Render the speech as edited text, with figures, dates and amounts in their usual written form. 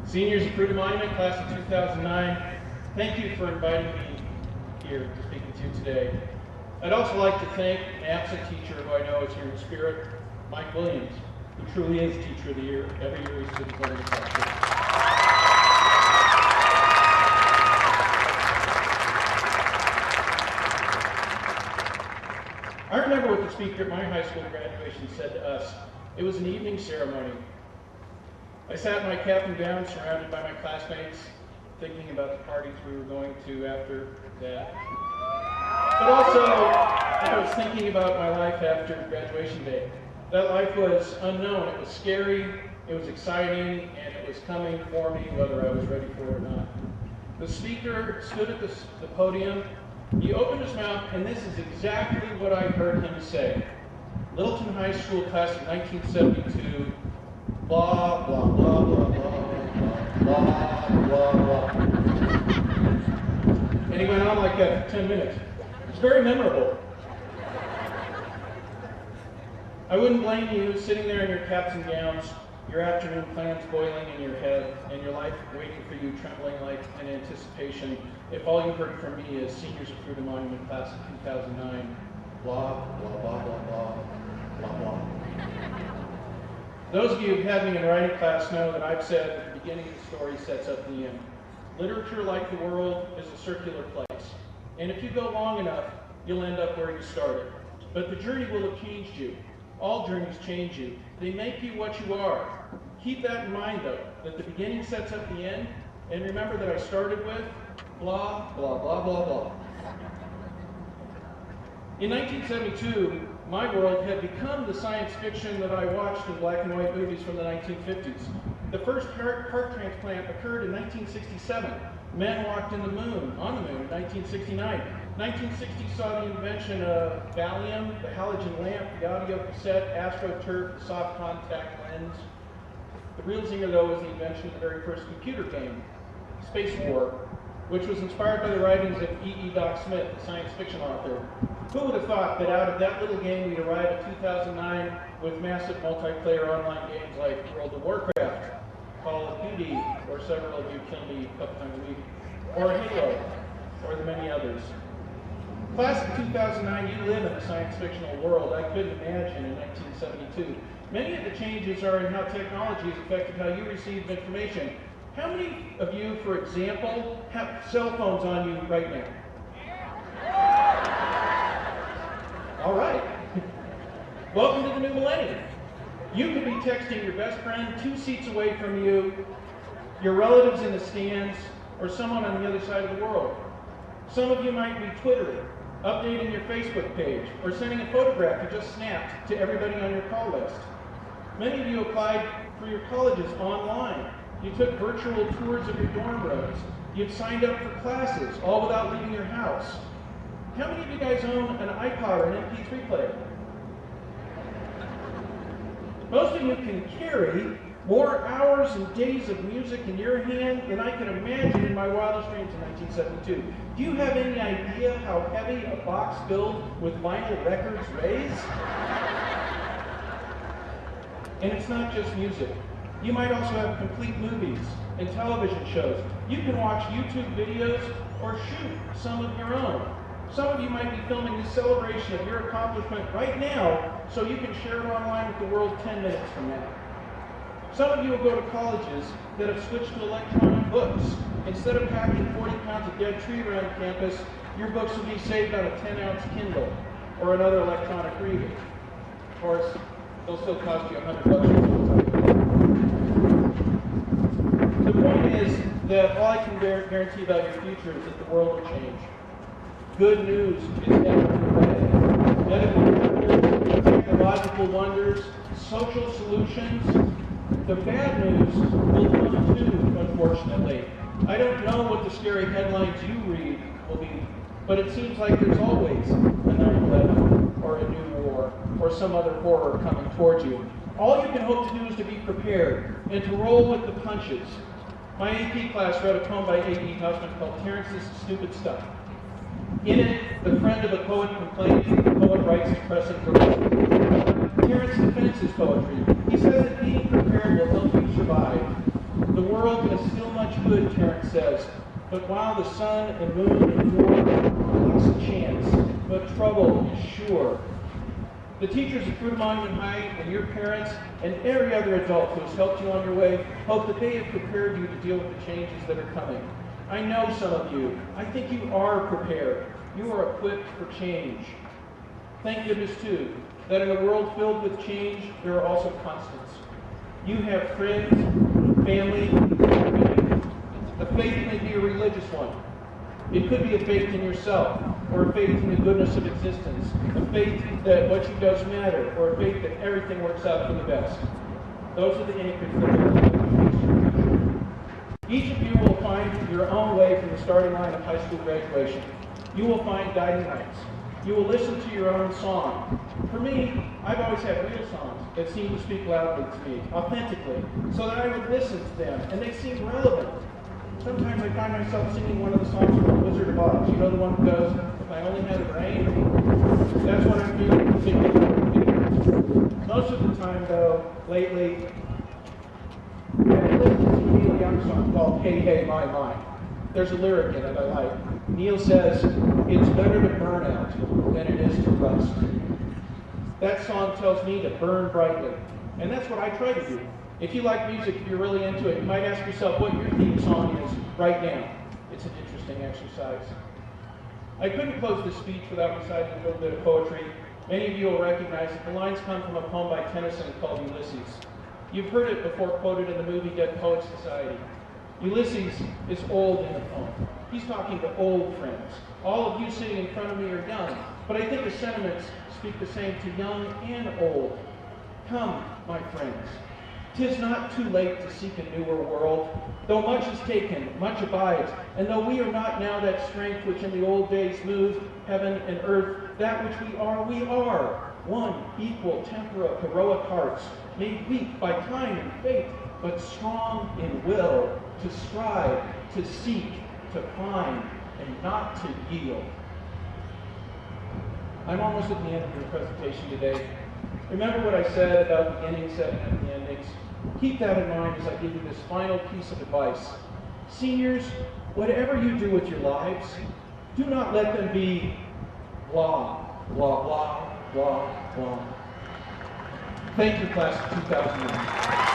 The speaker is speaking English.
Seniors of Fruita Monument, class of 2009, thank you for inviting me here to speak with you today. I'd also like to thank an absent teacher who I know is here in spirit, Mike Williams, who truly is Teacher of the Year. Every year he's student learning section. I remember what the speaker at my high school graduation said to us. It was an evening ceremony. I sat in my cap and gown surrounded by my classmates, thinking about the parties we were going to after that. But also, I was thinking about my life after graduation day. That life was unknown. It was scary, it was exciting, and it was coming for me whether I was ready for it or not. The speaker stood at the podium. He opened his mouth, and this is exactly what I heard him say. Littleton High School, class of 1972, blah, blah, blah, blah, blah, blah, blah, blah. And he went on like that for 10 minutes. It's very memorable. I wouldn't blame you sitting there in your caps and gowns, your afternoon plans boiling in your head, and your life waiting for you, trembling like in anticipation, if all you heard from me is seniors of Fruita Monument, class of 2009, blah, blah, blah, blah, blah, blah, blah. Those of you who've had me in writing class know that I've said that the beginning of the story sets up the end. Literature, like the world, is a circular place. And if you go long enough, you'll end up where you started. But the journey will have changed you. All journeys change you. They make you what you are. Keep that in mind, though, that the beginning sets up the end. And remember that I started with blah, blah, blah, blah, blah. In 1972, my world had become the science fiction that I watched in black and white movies from the 1950s. The first heart transplant occurred in 1967. Men walked on the moon in 1969. 1960 saw the invention of Valium, the halogen lamp, the audio cassette, AstroTurf, the soft contact lens. The real zinger, though, was the invention of the very first computer game, Space War, which was inspired by the writings of E. Doc Smith, the science fiction author. Who would have thought that out of that little game we'd arrive at 2009 with massive multiplayer online games like World of Warcraft, Call of Duty, or several of you kill me a couple times a week, or Halo, or the many others. Class of 2009, you live in a science fictional world I couldn't imagine in 1972. Many of the changes are in how technology has affected how you receive information. How many of you, for example, have cell phones on you right now? All right. Welcome to the new millennium. You could be texting your best friend 2 seats away from you, your relatives in the stands, or someone on the other side of the world. Some of you might be Twittering, updating your Facebook page, or sending a photograph you just snapped to everybody on your call list. Many of you applied for your colleges online. You took virtual tours of your dorm rooms. You've signed up for classes, all without leaving your house. How many of you guys own an iPod or an MP3 player? Most of you can carry more hours and days of music in your hand than I can imagine in my wildest dreams in 1972. Do you have any idea how heavy a box filled with vinyl records weighs? And it's not just music. You might also have complete movies and television shows. You can watch YouTube videos or shoot some of your own. Some of you might be filming this celebration of your accomplishment right now so you can share it online with the world 10 minutes from now. Some of you will go to colleges that have switched to electronic books. Instead of packing 40 pounds of dead tree around campus, your books will be saved on a 10-ounce Kindle or another electronic reader. Of course, they'll still cost you $100. The point is that all I can guarantee about your future is that the world will change. Good news is headed your way. Medical wonders, technological wonders, social solutions. The bad news will come too, unfortunately. I don't know what the scary headlines you read will be, but it seems like there's always a 9/11 or a new war or some other horror coming towards you. All you can hope to do is to be prepared and to roll with the punches. My AP class read a poem by A.E. Housman called Terence's Stupid Stuff. In it, the friend of a poet complains that the poet writes his pressing verse. Terence defends his poetry. He says that being prepared will help you survive. The world has still much good, Terence says, but while the sun and moon endure, luck's a chance, but trouble is sure. The teachers at Fruita Monument High and your parents and every other adult who has helped you on your way hope that they have prepared you to deal with the changes that are coming. I know some of you. I think you are prepared. You are equipped for change. Thank goodness, too, that in a world filled with change, there are also constants. You have friends, family, and faith. The faith may be a religious one. It could be a faith in yourself, or a faith in the goodness of existence, a faith that what you do does matter, or a faith that everything works out for the best. Those are the anchors that will each of you will find your own way from the starting line of high school graduation. You will find guiding lights. You will listen to your own song. For me, I've always had real songs that seem to speak loudly to me, authentically, so that I would listen to them, and they seem relevant. Sometimes I find myself singing one of the songs from The Wizard of Oz. You know the one that goes, "If I only had a brain." That's what I'm feeling particularly. Most of the time, though, lately, I listen to a Neil Young song called "Hey, Hey, My, My." There's a lyric in it I like. Neil says, "It's better to burn out than it is to rust." That song tells me to burn brightly, and that's what I try to do. If you like music, if you're really into it, you might ask yourself what your theme song is right now. It's an interesting exercise. I couldn't close this speech without reciting a little bit of poetry. Many of you will recognize that the lines come from a poem by Tennyson called Ulysses. You've heard it before quoted in the movie Dead Poets Society. Ulysses is old in the poem. He's talking to old friends. All of you sitting in front of me are young, but I think the sentiments speak the same to young and old. Come, my friends. 'Tis not too late to seek a newer world. Though much is taken, much abides, and though we are not now that strength which in the old days moved heaven and earth, that which we are, one, equal, temperate, heroic hearts, made weak by time and fate, but strong in will, to strive, to seek, to find, and not to yield. I'm almost at the end of your presentation today. Remember what I said about beginning, setting, and the endings. Keep that in mind as I give you this final piece of advice. Seniors, whatever you do with your lives, do not let them be blah, blah, blah, blah, blah. Thank you, class of 2009.